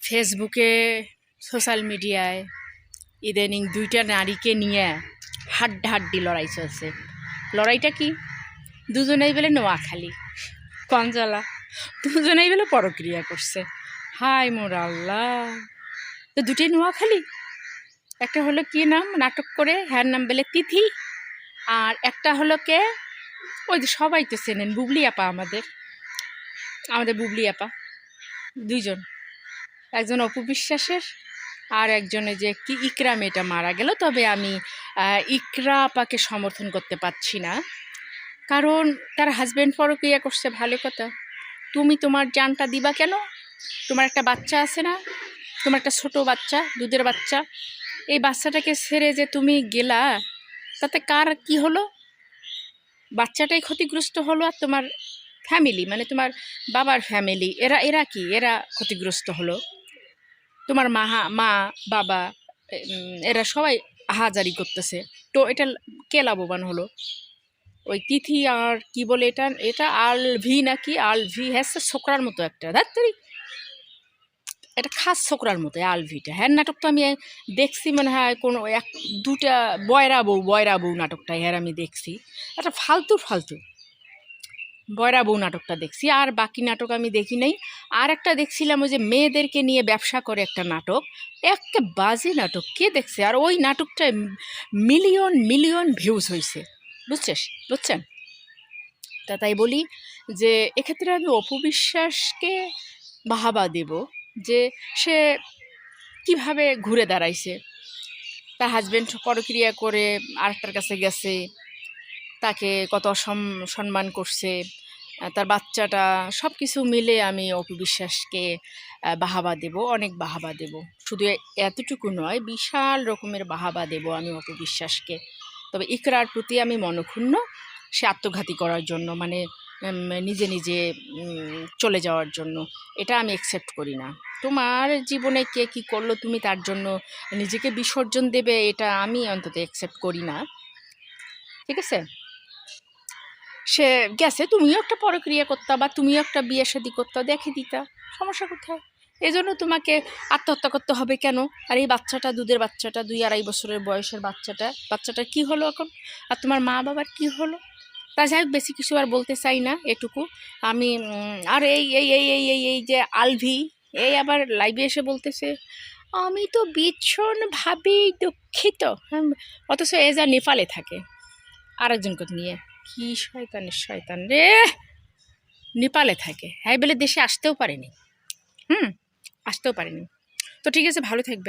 ফেসবুকে সোশ্যাল মিডিয়ায় ইদানিং দুইটা নারীকে নিয়ে হাড্ডাহাড্ডি লড়াই চলছে। লড়াইটা কি? দুজনেই বলে নোয়াখালী কঞ্জালা, দুজনেই বলে পরক্রিয়া করছে। হায় মোর আল্লাহ! তো দুটোই নোয়াখালী। একটা হলো কি নাম, নাটক করে হ্যার নাম বলে তিথি, আর একটা হলো কে, ওই যে সবাই তো চেনেন, বুবলি আপা, আমাদের বুবলি আপা। দুইজন, একজন অপু বিশ্বাসের আর একজনে যে কি ইকরা মেয়েটা মারা গেল। তবে আমি ইকরা আপাকে সমর্থন করতে পারছি না, কারণ তার হাজব্যান্ড পরকীয়া করছে, ভালো কথা। তুমি তোমার জানটা দিবা কেন? তোমার একটা বাচ্চা আছে না, তোমার একটা ছোট বাচ্চা, দুধের বাচ্চা, এই বাচ্চাটাকে ছেড়ে যে তুমি গেলা, তাতে কার কি হলো? বাচ্চাটাই ক্ষতিগ্রস্ত হলো, আর তোমার ফ্যামিলি মানে তোমার বাবার ফ্যামিলি এরা কি, এরা ক্ষতিগ্রস্ত হলো। তোমার মা বাবা এরা সবাই আহাজারি করতেছে। তো এটা কে লাভবান হলো? ওই তিথি আর কি বলে এটা এটা আলভি নাকি আলভি, হ্যাঁ ছোকরার মতো একটা, ধাত্তরি এটা খাস ছোকরার মতো আলভিটা। হ্যাঁ নাটক তো আমি দেখছি, মনে হয় কোনো দুটা বয়রা বউ নাটকটা হ্যাঁ আমি দেখছি। একটা ফালতু বয়রা বউ নাটকটা দেখছি, আর বাকি নাটক আমি দেখি নাই। আর একটা দেখছিলাম ওই যে মেয়েদেরকে নিয়ে ব্যবসা করে একটা নাটক, একটা বাজে নাটক, কে দেখছে? আর ওই নাটকটায় মিলিয়ন ভিউজ হয়েছে, বুঝছেন? তাই বলি যে এক্ষেত্রে আমি অপু বিশ্বাসকে বাহাবা দেব, যে সে কিভাবে ঘুরে দাঁড়াইছে। তার হাজব্যান্ড পরক্রিয়া করে আরেকটার কাছে গেছে, তাকে কত সম্মান করছে, তার বাচ্চাটা, সব কিছু মিলে আমি অপু বিশ্বাসকে বাহাবা দেব, অনেক বাহাবা দেব। শুধু এতটুকু নয়, বিশাল রকমের বাহাবা দেব আমি অপু বিশ্বাসকে। তবে ইকরার প্রতি আমি মনক্ষুণ্ণ। সে আত্মঘাতী করার জন্য, মানে নিজে চলে যাওয়ার জন্য, এটা আমি অ্যাকসেপ্ট করি না। তোমার জীবনে কে কী করলো, তুমি তার জন্য নিজেকে বিসর্জন দেবে, এটা আমি অন্তত অ্যাকসেপ্ট করি না। ঠিক আছে, সে গেছে, তুমিও একটা পরক্রিয়া করতা বা তুমিও একটা বিয়ে শাদী করতা, দেখে দিতা, সমস্যা কোথায়? এই জন্য তোমাকে আত্মহত্যা করতে হবে কেন? আর এই বাচ্চাটা, দুধের বাচ্চাটা, 2-2.5 বছরের বয়সের বাচ্চাটার কি হলো এখন? আর তোমার মা বাবার কি হলো? তা যাই হোক, বেশি কিছু আর বলতে চাই না, এটুকু আমি। আর এই এই এই এই এই এই যে আলভি, এই আবার লাইভে এসে বলতেছে আমি তো ভীষণভাবে দুঃখিত, অথচ এ যা নেপালে থাকে আরেকজনকে নিয়ে। কি শয়তান রে, নেপালে থাকে, হ্যাঁ বলে দেশে আসতেও পারেনি। আসতেও পারেনি। তো ঠিক আছে, ভালো থাকবে।